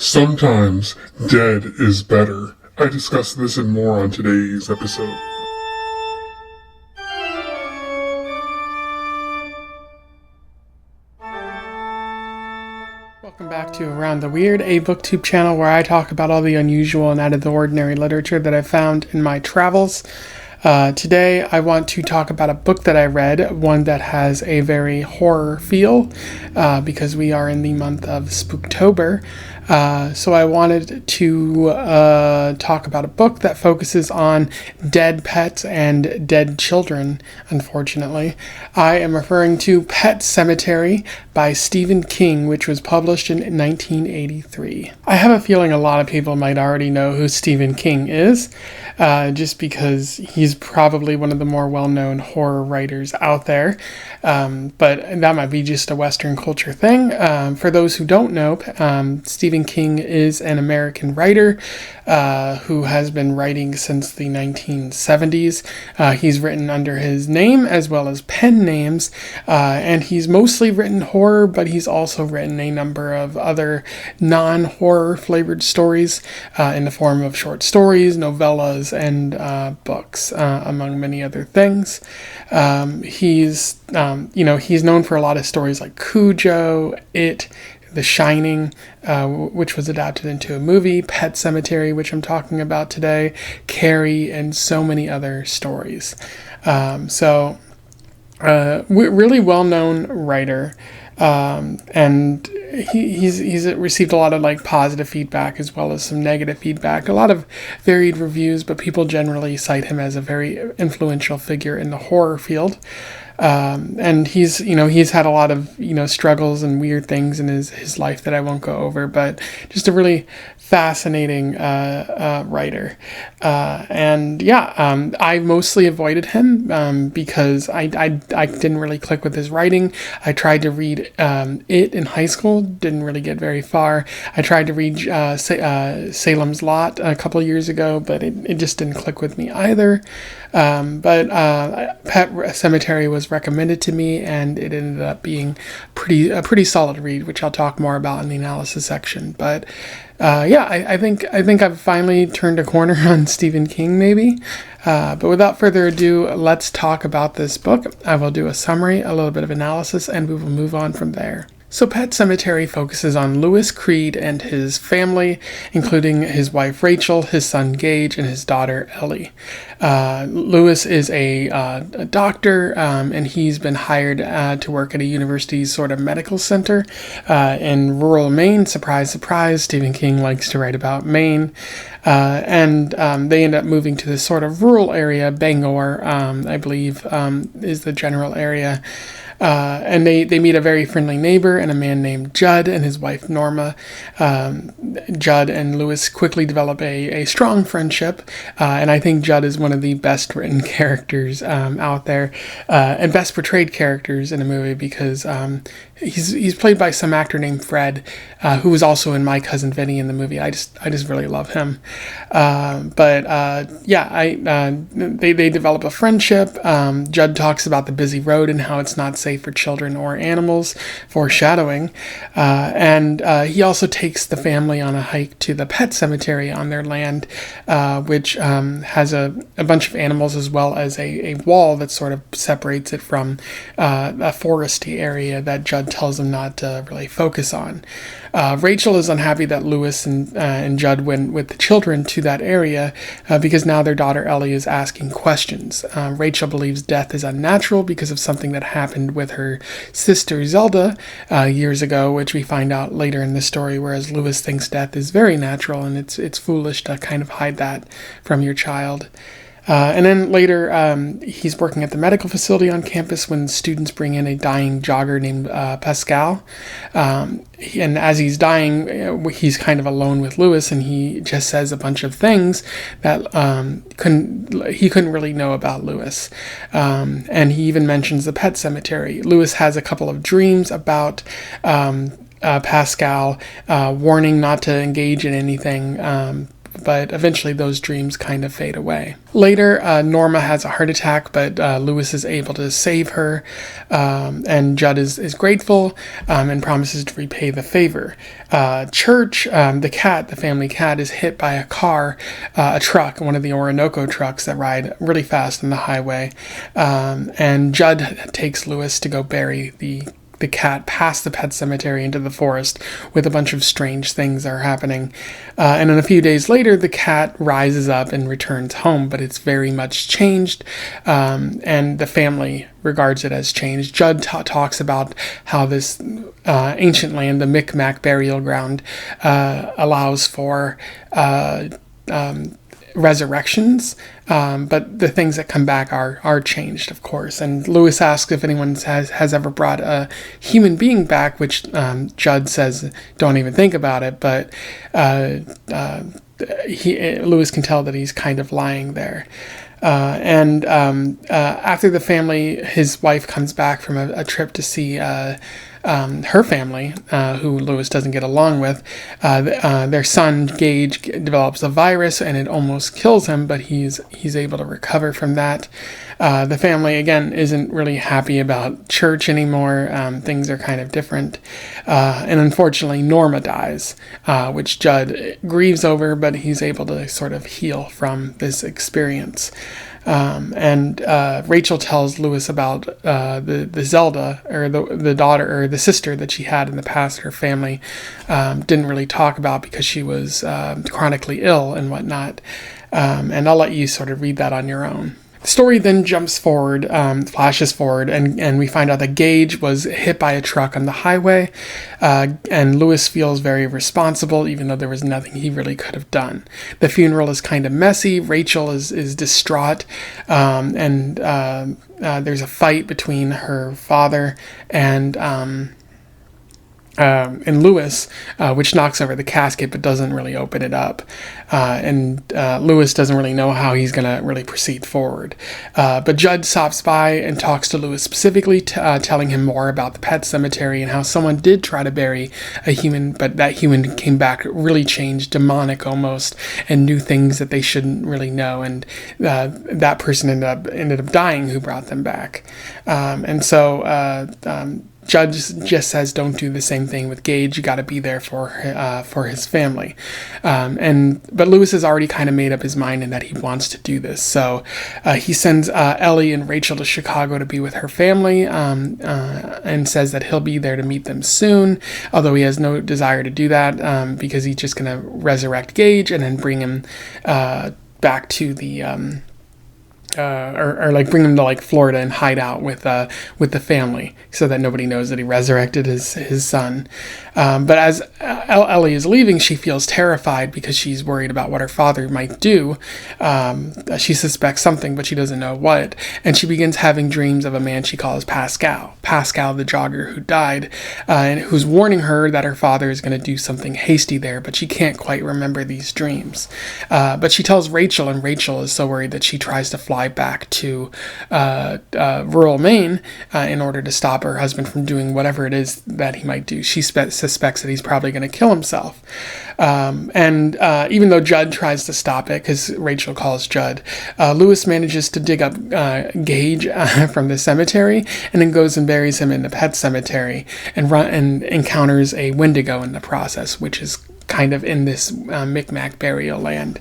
Sometimes dead is better. I discuss this and more on today's episode. Welcome back to Around the Weird, a booktube channel where I talk about all the unusual and out of the ordinary literature that I've found in my travels. Today I want to talk about a book that I read, one that has a very horror feel, because we are in the month of Spooktober. So I wanted to talk about a book that focuses on dead pets and dead children, unfortunately. I am referring to Pet Sematary by Stephen King, which was published in 1983. I have a feeling a lot of people might already know who Stephen King is, just because he's probably one of the more well-known horror writers out there. But that might be just a Western culture thing. For those who don't know, Stephen King is an American writer who has been writing since the 1970s. He's written under his name as well as pen names, and he's mostly written horror, but he's also written a number of other non-horror flavored stories in the form of short stories, novellas, and books, among many other things. He's known for a lot of stories like Cujo, It, The Shining, which was adapted into a movie, Pet Sematary, which I'm talking about today, Carrie, and so many other stories. Really well-known writer, and he's received a lot of positive feedback as well as some negative feedback, a lot of varied reviews, but people generally cite him as a very influential figure in the horror field. And he's had a lot of, struggles and weird things in his life that I won't go over, but just a really fascinating writer. I mostly avoided him because I didn't really click with his writing. I tried to read It in high school, didn't really get very far. I tried to read Salem's Lot a couple of years ago, but it just didn't click with me either. But Pet Sematary was recommended to me, and it ended up being a pretty solid read, which I'll talk more about in the analysis section. But I think I've finally turned a corner on Stephen King, maybe. But without further ado, let's talk about this book. I will do a summary, a little bit of analysis, and we will move on from there. So Pet Sematary focuses on Lewis Creed and his family, including his wife Rachel, his son Gage, and his daughter Ellie. Lewis is a doctor, and he's been hired to work at a university's sort of medical center in rural Maine. Surprise, surprise, Stephen King likes to write about Maine. And they end up moving to this sort of rural area, Bangor, I believe, is the general area. And they meet a very friendly neighbor and a man named Judd and his wife Norma. Judd and Lewis quickly develop a strong friendship, and I think Judd is one of the best written characters out there, and best portrayed characters in a movie, because he's played by some actor named Fred, who was also in My Cousin Vinny in the movie. I just really love him. They develop a friendship. Judd talks about the busy road and how it's not safe for children or animals, foreshadowing. And he also takes the family on a hike to the pet cemetery on their land, which has a bunch of animals, as well as a wall that sort of separates it from a foresty area that Judd tells them not to really focus on. Rachel is unhappy that Lewis and Judd went with the children to that area because now their daughter Ellie is asking questions. Rachel believes death is unnatural because of something that happened with her sister Zelda years ago, which we find out later in the story, whereas Lewis thinks death is very natural, and it's foolish to kind of hide that from your child. And then later, he's working at the medical facility on campus when students bring in a dying jogger named Pascal. And as he's dying, he's kind of alone with Lewis, and he just says a bunch of things that he couldn't really know about Lewis. And he even mentions the pet cemetery. Lewis has a couple of dreams about Pascal, warning not to engage in anything but eventually those dreams kind of fade away. Later, Norma has a heart attack, but Lewis is able to save her, and Judd is grateful and promises to repay the favor. Church, the family cat, is hit by a truck, one of the Orinoco trucks that ride really fast on the highway, and Judd takes Lewis to go bury the cat past the pet cemetery into the forest with a bunch of strange things that are happening. And then a few days later, the cat rises up and returns home, but it's very much changed, and the family regards it as changed. Judd talks about how this ancient land, the Micmac burial ground, allows for resurrections, but the things that come back are changed, of course. And Lewis asks if anyone has ever brought a human being back, which Judd says don't even think about it, but Lewis can tell that he's kind of lying there. After the family, his wife comes back from a trip to see her family, who Lewis doesn't get along with. Their son Gage develops a virus and it almost kills him, but he's able to recover from that. The family again isn't really happy about church anymore. Things are kind of different, and unfortunately Norma dies, which Judd grieves over, but he's able to sort of heal from this experience. Rachel tells Lewis about the Zelda, or the daughter, or the sister that she had in the past. Her family didn't really talk about because she was chronically ill and whatnot. And I'll let you sort of read that on your own. The story then jumps forward, flashes forward, and we find out that Gage was hit by a truck on the highway, and Lewis feels very responsible, even though there was nothing he really could have done. The funeral is kind of messy. Rachel is distraught, and there's a fight between her father and Lewis, which knocks over the casket but doesn't really open it up. Lewis doesn't really know how he's going to really proceed forward. But Judd stops by and talks to Lewis specifically, telling him more about the pet cemetery and how someone did try to bury a human, but that human came back really changed, demonic almost, and knew things that they shouldn't really know. And that person ended up dying who brought them back. Judd just says, don't do the same thing with Gage. You got to be there for his family. But Lewis has already kind of made up his mind and that he wants to do this. So he sends Ellie and Rachel to Chicago to be with her family, and says that he'll be there to meet them soon, although he has no desire to do that, because he's just going to resurrect Gage and then bring him back to the bring him to like Florida and hide out with the family so that nobody knows that he resurrected his son. But as Ellie is leaving, she feels terrified because she's worried about what her father might do. She suspects something, but she doesn't know what. And she begins having dreams of a man she calls Pascal the jogger who died, and who's warning her that her father is going to do something hasty there, but she can't quite remember these dreams. But she tells Rachel, and Rachel is so worried that she tries to fly back to rural Maine in order to stop her husband from doing whatever it is that he might do. She suspects that he's probably going to kill himself. Even though Judd tries to stop it, because Rachel calls Judd, Lewis manages to dig up Gage from the cemetery, and then goes and buries him in the pet cemetery, and encounters a Wendigo in the process, which is kind of in this Micmac burial land.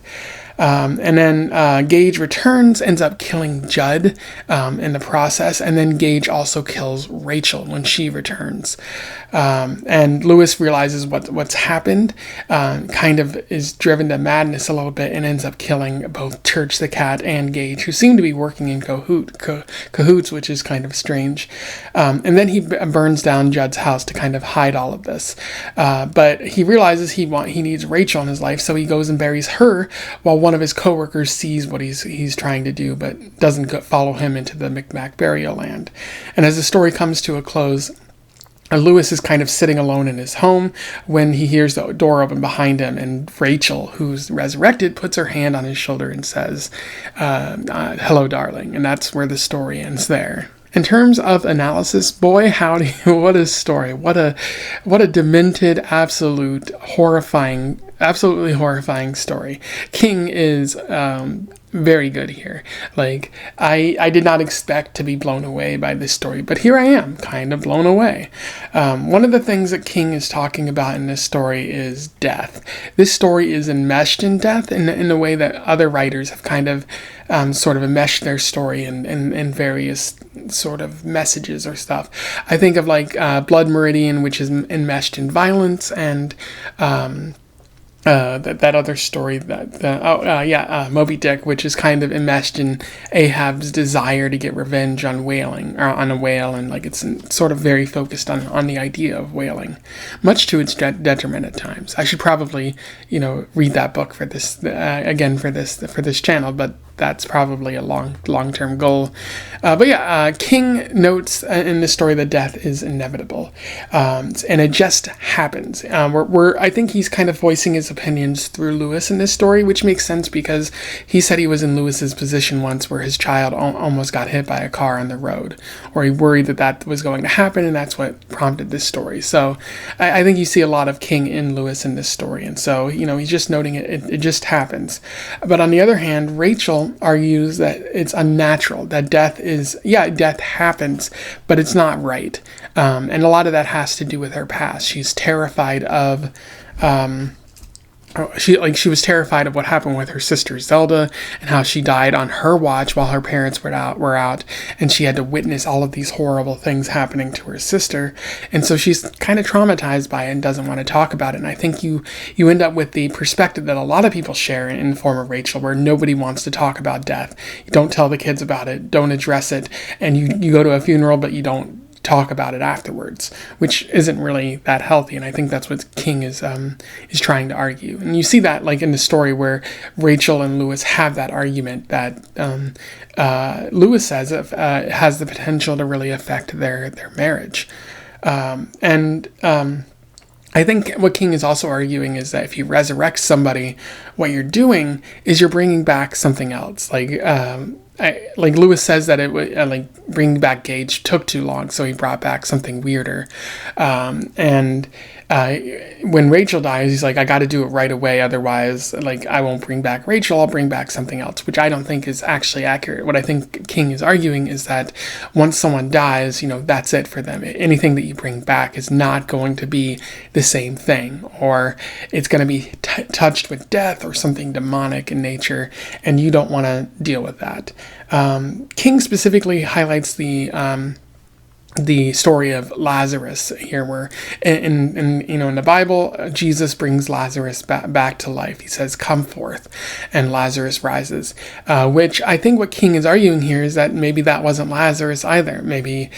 And then Gage returns, ends up killing Judd in the process, and then Gage also kills Rachel when she returns. And Lewis realizes what's happened, kind of is driven to madness a little bit, and ends up killing both Church the cat and Gage, who seem to be working in cahoots, which is kind of strange. And then he burns down Judd's house to kind of hide all of this. But he realizes he needs Rachel in his life, so he goes and buries her, while one of his coworkers sees what he's trying to do, but doesn't follow him into the Micmac burial land. And as the story comes to a close, Lewis is kind of sitting alone in his home when he hears the door open behind him, and Rachel, who's resurrected, puts her hand on his shoulder and says, "Hello, darling." And that's where the story ends there. In terms of analysis, boy howdy, what a story. What a demented, absolute, horrifying absolutely horrifying story. King is very good here. Like, I did not expect to be blown away by this story, but here I am, kind of blown away. One of the things that King is talking about in this story is death. This story is enmeshed in death in the way that other writers have kind of sort of enmeshed their story in various sort of messages or stuff. I think of like Blood Meridian, which is enmeshed in violence, and that other story Moby Dick, which is kind of enmeshed in Ahab's desire to get revenge on on a whale, and like it's sort of very focused on the idea of whaling, much to its detriment at times. I should probably read that book for this again for this channel, but that's probably a long-term goal. King notes in this story that death is inevitable, and it just happens. I think he's kind of voicing his opinions through Lewis in this story, which makes sense because he said he was in Lewis's position once where his child almost got hit by a car on the road, or he worried that was going to happen, and that's what prompted this story. So I think you see a lot of King in Lewis in this story, and so he's just noting it just happens. But on the other hand, Rachel argues that it's unnatural, that death happens, but it's not right. And a lot of that has to do with her past. She's terrified of she was terrified of what happened with her sister Zelda, and how she died on her watch while her parents were out, and she had to witness all of these horrible things happening to her sister, and so she's kind of traumatized by it and doesn't want to talk about it. And I think you end up with the perspective that a lot of people share in the form of Rachel, where nobody wants to talk about death. You don't tell the kids about it, don't address it, and you go to a funeral, but you don't talk about it afterwards, which isn't really that healthy. And I think that's what King is trying to argue. And you see that like in the story where Rachel and Lewis have that argument that Lewis says has the potential to really affect their marriage. I think what King is also arguing is that if you resurrect somebody, what you're doing is you're bringing back something else. Like Lewis says that it would bringing back Gage took too long, so he brought back something weirder. When Rachel dies, he's like, I got to do it right away, otherwise, I won't bring back Rachel. I'll bring back something else, which I don't think is actually accurate. What I think King is arguing is that once someone dies, that's it for them. Anything that you bring back is not going to be the same thing, or it's going to be touched with death or something demonic in nature, and you don't want to deal with that. King specifically highlights the story of Lazarus here, where in the Bible, Jesus brings Lazarus back to life. He says, "Come forth," and Lazarus rises. Which I think what King is arguing here is that maybe that wasn't Lazarus either. Maybe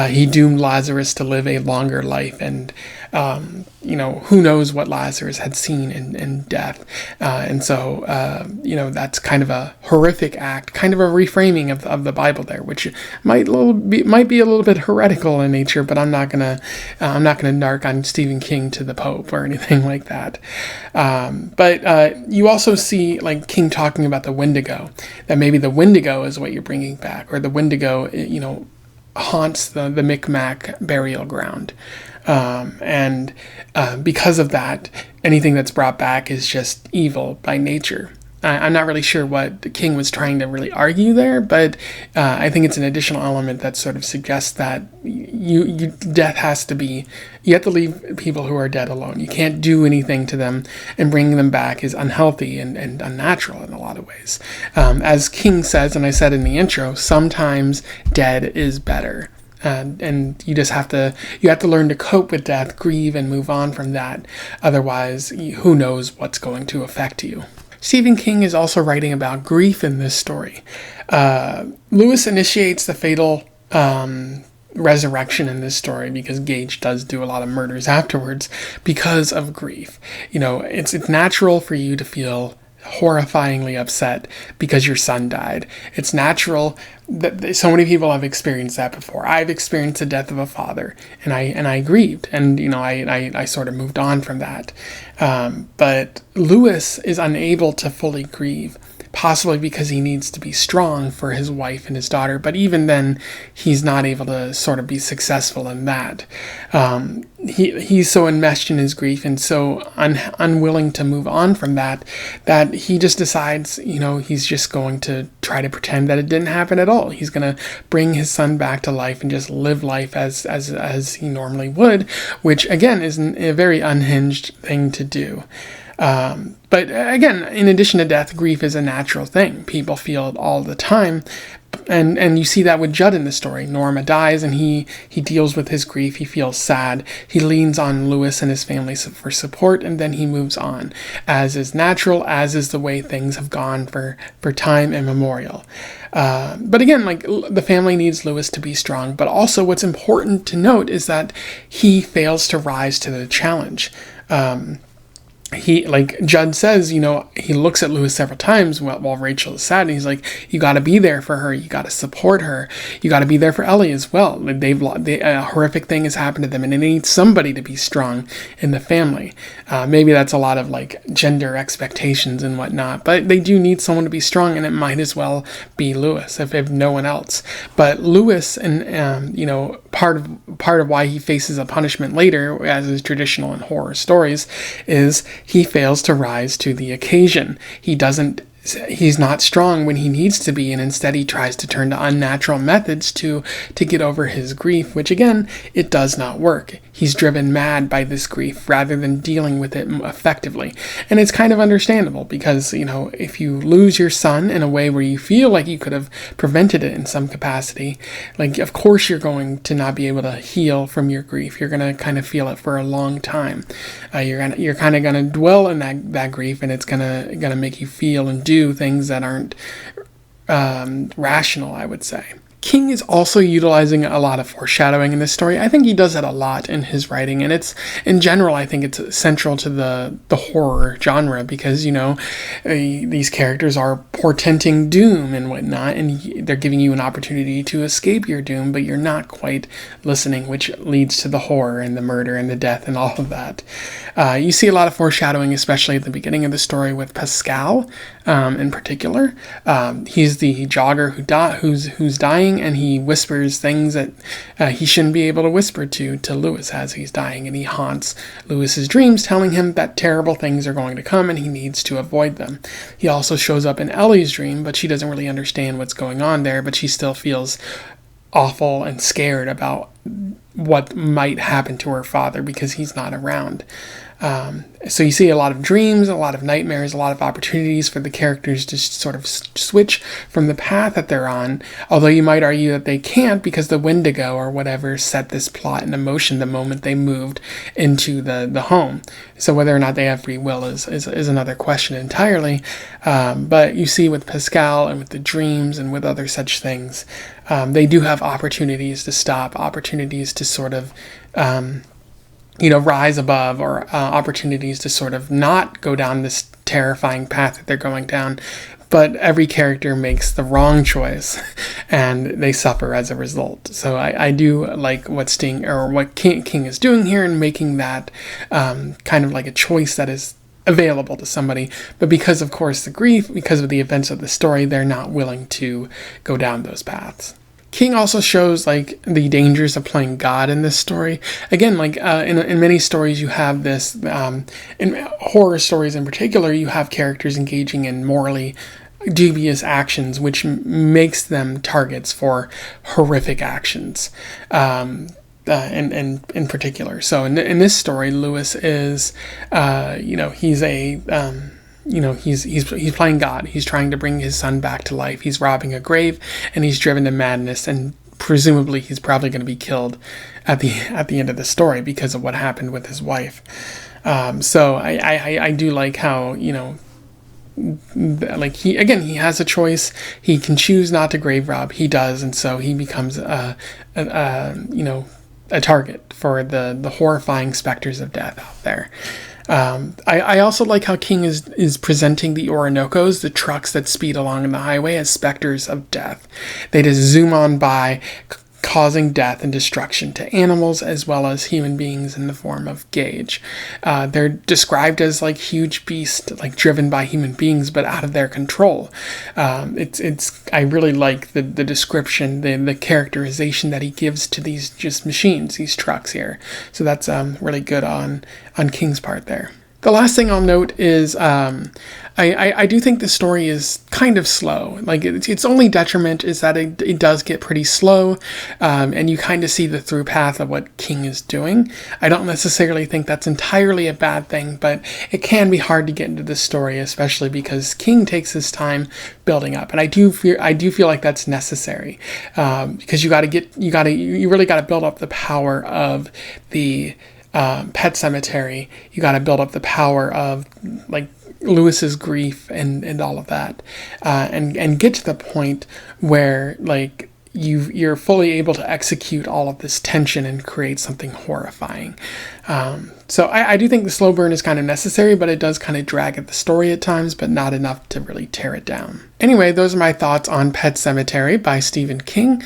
he doomed Lazarus to live a longer life, and who knows what Lazarus had seen in death. And so that's kind of a horrific act, kind of a reframing of the Bible there, which might be a little bit heretical in nature, but I'm not gonna narc on Stephen King to the Pope or anything like that. But you also see King talking about the Wendigo, that maybe the Wendigo is what you're bringing back, or the Wendigo, haunts the Micmac burial ground. Because of that, anything that's brought back is just evil by nature. I'm not really sure what King was trying to really argue there, but I think it's an additional element that sort of suggests that death has to be, you have to leave people who are dead alone. You can't do anything to them, and bringing them back is unhealthy and unnatural in a lot of ways. As King says, and I said in the intro, sometimes dead is better. And you just have to learn to cope with death, grieve, and move on from that. Otherwise, who knows what's going to affect you. Stephen King is also writing about grief in this story. Lewis initiates the fatal resurrection in this story because Gage does do a lot of murders afterwards because of grief. It's natural for you to feel horrifyingly upset because your son died. It's natural that so many people have experienced that before. I've experienced the death of a father, and I grieved, and I sort of moved on from that. But Lewis is unable to fully grieve possibly because he needs to be strong for his wife and his daughter. But even then, he's not able to sort of be successful in that. He's so enmeshed in his grief and so unwilling to move on from that he just decides, he's just going to try to pretend that it didn't happen at all. He's going to bring his son back to life and just live life as he normally would, which again is a very unhinged thing to do. But again, in addition to death, grief is a natural thing. People feel it all the time. And you see that with Judd in the story. Norma dies and he deals with his grief. He feels sad. He leans on Lewis and his family for support, and then he moves on, as is natural, as is the way things have gone for time immemorial. But again, the family needs Lewis to be strong. But also what's important to note is that he fails to rise to the challenge. He, like Judd says, he looks at Lewis several times while Rachel is sad, and he's like, you got to be there for her. You got to support her. You got to be there for Ellie as well. A horrific thing has happened to them, and they need somebody to be strong in the family. Maybe that's a lot of gender expectations and whatnot, but they do need someone to be strong, and it might as well be Lewis if no one else. But Lewis, and part of why he faces a punishment later, as is traditional in horror stories, is he fails to rise to the occasion. He's not strong when he needs to be, and instead he tries to turn to unnatural methods to get over his grief, which again, it does not work. He's driven mad by this grief rather than dealing with it effectively. And it's kind of understandable because, if you lose your son in a way where you feel like you could have prevented it in some capacity, of course you're going to not be able to heal from your grief. You're going to kind of feel it for a long time. You're kind of going to dwell in that grief, and it's going to make you feel and do things that aren't rational, I would say. King is also utilizing a lot of foreshadowing in this story. I think he does that a lot in his writing, and it's, in general, I think it's central to the horror genre because, these characters are portenting doom and whatnot, and they're giving you an opportunity to escape your doom, but you're not quite listening, which leads to the horror and the murder and the death and all of that. You see a lot of foreshadowing, especially at the beginning of the story with Pascal, in particular. He's the jogger who's dying, and he whispers things that he shouldn't be able to whisper to Lewis as he's dying, and he haunts Lewis's dreams, telling him that terrible things are going to come and he needs to avoid them. He also shows up in Ellie's dream, but she doesn't really understand what's going on there, but she still feels awful and scared about what might happen to her father because he's not around. So you see a lot of dreams, a lot of nightmares, a lot of opportunities for the characters to sort of switch from the path that they're on, although you might argue that they can't because the Wendigo or whatever set this plot into motion the moment they moved into the home. So whether or not they have free will is another question entirely. But you see with Pascal and with the dreams and with other such things, they do have opportunities to stop, opportunities to sort of rise above, or opportunities to sort of not go down this terrifying path that they're going down. But every character makes the wrong choice, and they suffer as a result. So I do like what King is doing here, and making that kind of like a choice that is available to somebody. But because, of course, the grief, because of the events of the story, they're not willing to go down those paths. King also shows the dangers of playing God in this story. Again, in many stories you have this, in horror stories in particular, you have characters engaging in morally dubious actions, which makes them targets for horrific actions. In particular. So in this story, Lewis is, he's he's playing God. He's trying to bring his son back to life. He's robbing a grave, and he's driven to madness, and presumably he's probably going to be killed at the end of the story because of what happened with his wife. So I do like how, he has a choice. He can choose not to grave rob. He does, and so he becomes a target for the horrifying specters of death out there. I also like how King is presenting the Orinocos, the trucks that speed along the highway, as specters of death. They just zoom on by, causing death and destruction to animals as well as human beings in the form of Gage. They're described as like huge beasts, like driven by human beings, but out of their control. I really like the description, the characterization that he gives to these just machines, these trucks here. So that's really good on King's part there. The last thing I'll note is I do think the story is kind of slow. Like its only detriment is that it does get pretty slow, and you kind of see the through path of what King is doing. I don't necessarily think that's entirely a bad thing, but it can be hard to get into the story, especially because King takes his time building up, and I do feel like that's necessary, because you really got to build up the power of the Pet Sematary. You got to build up the power of like Lewis's grief and all of that, and get to the point where like you're fully able to execute all of this tension and create something horrifying. So I do think the slow burn is kind of necessary, but it does kind of drag at the story at times, but not enough to really tear it down. Anyway, those are my thoughts on Pet Sematary by Stephen King.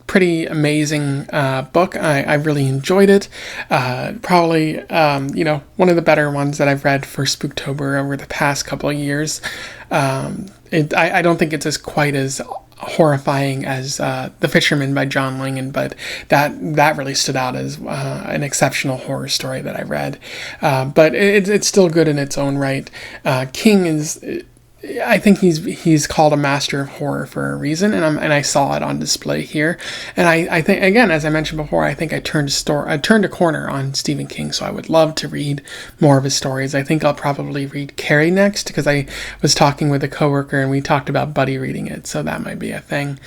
Pretty amazing book. I really enjoyed it. Probably, one of the better ones that I've read for Spooktober over the past couple of years. I don't think it's quite as horrifying as The Fisherman by John Langan, but that really stood out as an exceptional horror story that I read. But it's still good in its own right. King is, I think he's called a master of horror for a reason, and I saw it on display here. And I think, again, as I mentioned before, I think I turned a corner on Stephen King, so I would love to read more of his stories. I think I'll probably read Carrie next, because I was talking with a coworker and we talked about buddy reading it, so that might be a thing.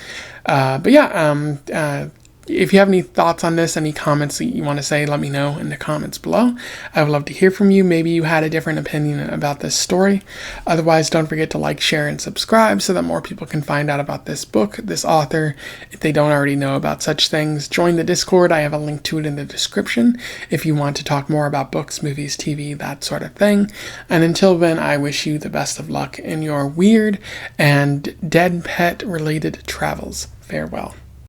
But yeah, if you have any thoughts on this, any comments that you want to say, let me know in the comments below. I would love to hear from you. Maybe you had a different opinion about this story. Otherwise, don't forget to like, share, and subscribe so that more people can find out about this book, this author, if they don't already know about such things. Join the Discord. I have a link to it in the description if you want to talk more about books, movies, TV, that sort of thing. And until then, I wish you the best of luck in your weird and dead pet related travels. Farewell.